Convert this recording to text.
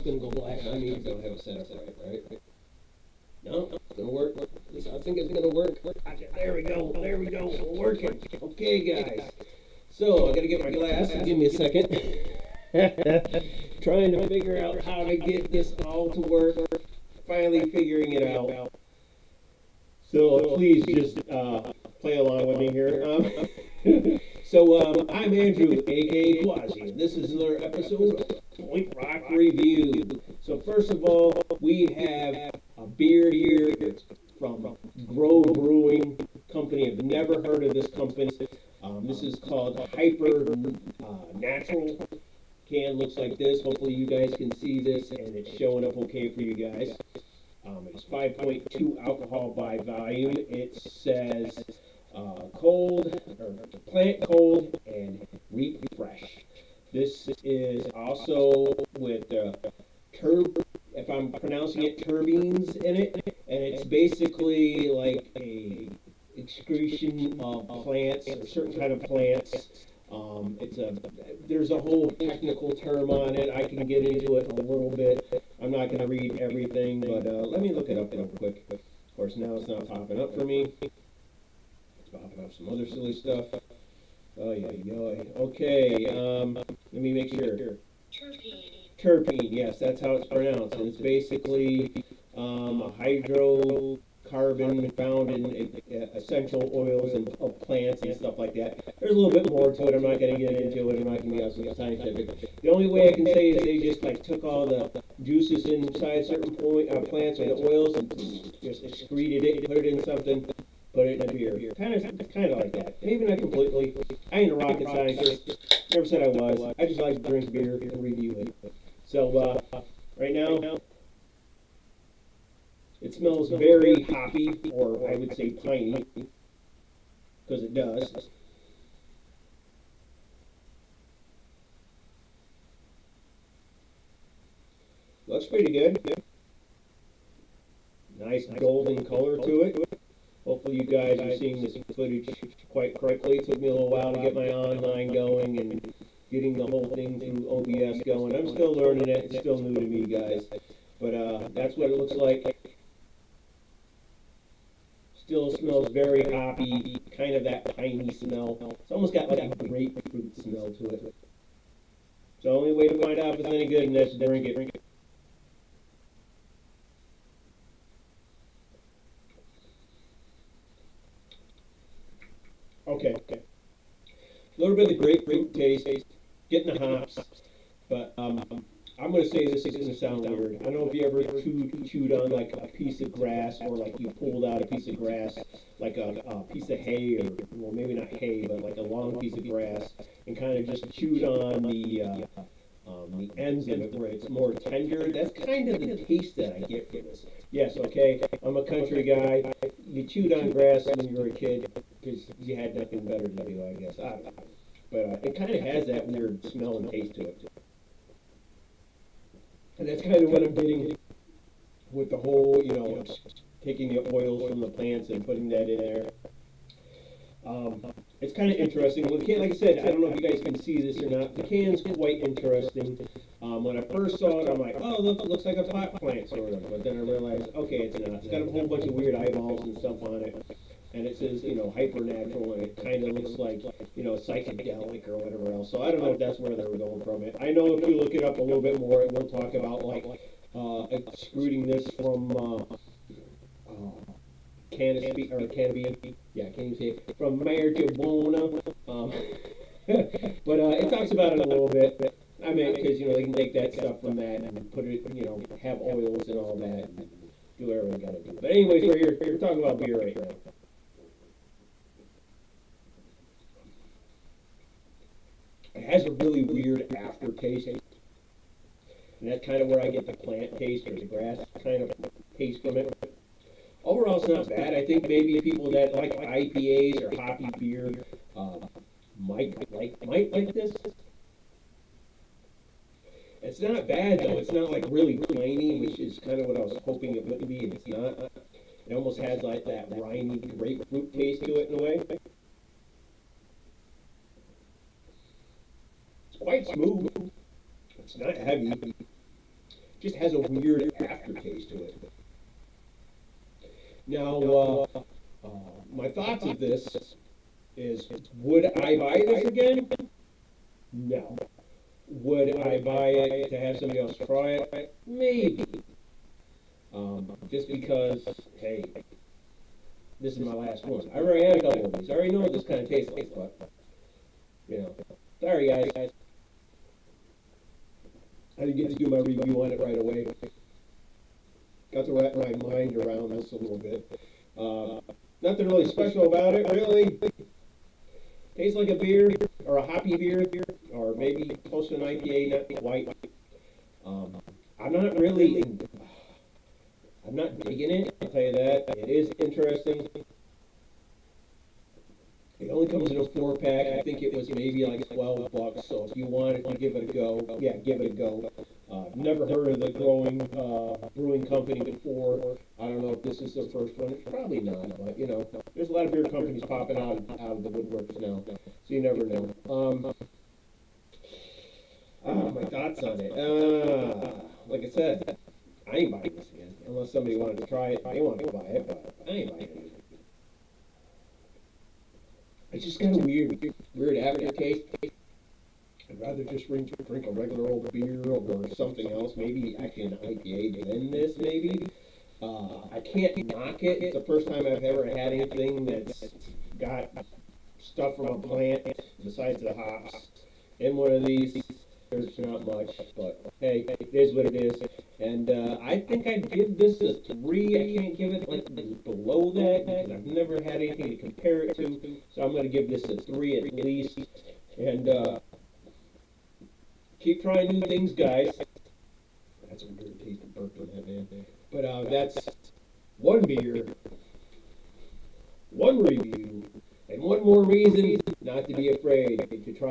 gonna go black on me because I don't have it set up right? No, it's gonna work. At least I think it's gonna work. Gotcha. There we go. We're working. Okay, guys. So I gotta get my glass. Give me a second. Trying to figure out how to get this all to work. Finally figuring it out. So please just play along with me here. I'm Andrew, aka Quassi, and this is another episode of Point Rock Review. So first of all, we have a beer here. It's from Brewing company. I've never heard of this company. This is called Hyper Natural. Can looks like this. Hopefully you guys can see this, and it's showing up okay for you guys. It's 5.2 alcohol by volume. It says cold, or plant cold, and reap fresh. This is also with if I'm pronouncing it, turbines in it, and it's basically like a excretion of plants or certain kind of plants. There's a whole technical term on it. I can get into it a little bit. I'm not going to read everything, but let me look it up real quick. Of course, now it's not popping up for me. It's popping up some other silly stuff. Oh, yeah. Okay, let me make sure. Terpene, yes, that's how it's pronounced. And it's basically a hydrocarbon found in essential oils and of plants and stuff like that. There's a little bit more to it. I'm not going to get into it. I'm not going to be absolutely scientific. The only way I can say is they just like took all the juices inside certain plants or the oils and just excreted it, put it in something, put it in a beer. Kind of like that. Maybe not completely. I ain't a rocket scientist. Never said I was. I just like to drink beer and review it. So right now, it smells very hoppy, or I would say piney, because it does. Looks pretty good. Nice golden color to it. Hopefully you guys are seeing this footage quite correctly. It took me a little while to get my online going and getting the whole thing through OBS going. I'm still learning it. It's still new to me, guys. But that's what it looks like. Still smells very hoppy, kind of that piney smell. It's almost got like a grapefruit smell to it. So the only way to find out if it's any good is to drink it. Okay. A little bit of the grapefruit taste, getting the hops, but I'm going to say this is going to sound weird. I don't know if you ever chewed on like a piece of grass, or like you pulled out a piece of grass, like a piece of hay, or well, maybe not hay, but like a long piece of grass, and kind of just chewed on the ends of it where it's more tender. That's kind of the taste that I get from this. Yes, okay, I'm a country guy. You chewed on grass when you were a kid because you had nothing better to do, I guess. But it kind of has that weird smell and taste to it. And that's kind of what I'm getting with the whole, taking the oils from the plants and putting that in there. It's kind of interesting. Well, the can, like I said, I don't know if you guys can see this or not. The can's quite interesting. When I first saw it, I'm like, oh, look, it looks like a pot plant, sort of. But then I realized, okay, it's not. It's got a whole bunch of weird eyeballs and stuff on it. And it says, hyper natural, and it kind of looks like, psychedelic or whatever else. So I don't know if that's where they were going from it. I know if you look it up a little bit more, it will talk about, excluding this from canopy, or canopy, yeah, can't even say it, from marijuana. But it talks about it a little bit. I mean, because, they can take that stuff from that and put it, have oils and all that, and do whatever they gotta do. But anyways, we're talking about beer right now. It has a really weird aftertaste, and that's kind of where I get the plant taste or the grass kind of taste from it. Overall, it's not bad. I think maybe people that like IPAs or hoppy beer might like this. It's not bad though. It's not like really piney, which is kind of what I was hoping it would be, and it's not. It almost has like that briny grapefruit taste to it in a way. It's quite smooth. It's not heavy. just has a weird aftertaste to it. Now, my thoughts of this is, would I buy this again? No. Would I buy it to have somebody else try it? Maybe. Just because, hey, this is my last one. I already had a couple of these. I already know what this kind of tastes like, but, sorry guys. I didn't get to do my review on it right away. Got to wrap my mind around this a little bit. Nothing really special about it, really. Tastes like a beer, or a hoppy beer, or maybe close to an IPA, not quite. I'm not digging it, I'll tell you that. It is interesting. It only comes in a 4-pack. I think it was maybe like $12. So if you wanted to give it a go, yeah, give it a go. Never heard of the brewing company before. I don't know if this is their first one. It's probably not, but there's a lot of beer companies popping out of the woodworks now, so you never know. My thoughts on it. Like I said, I ain't buying this again unless somebody wanted to try it. They wanted to buy it, but I ain't buying it. It's just kind of weird aftertaste. I'd rather just drink a regular old beer or something else, maybe actually an IPA than this, maybe. I can't knock it. It's the first time I've ever had anything that's got stuff from a plant besides the hops in one of these. There's not much, but hey, it is what it is. And I think I'd give this a 3. I can't give it like below that because I've never had anything to compare it to. So I'm going to give this a 3 at least. And keep trying new things, guys. That's a weird taste of burp on that, man. But that's one beer, one review, and one more reason not to be afraid to try.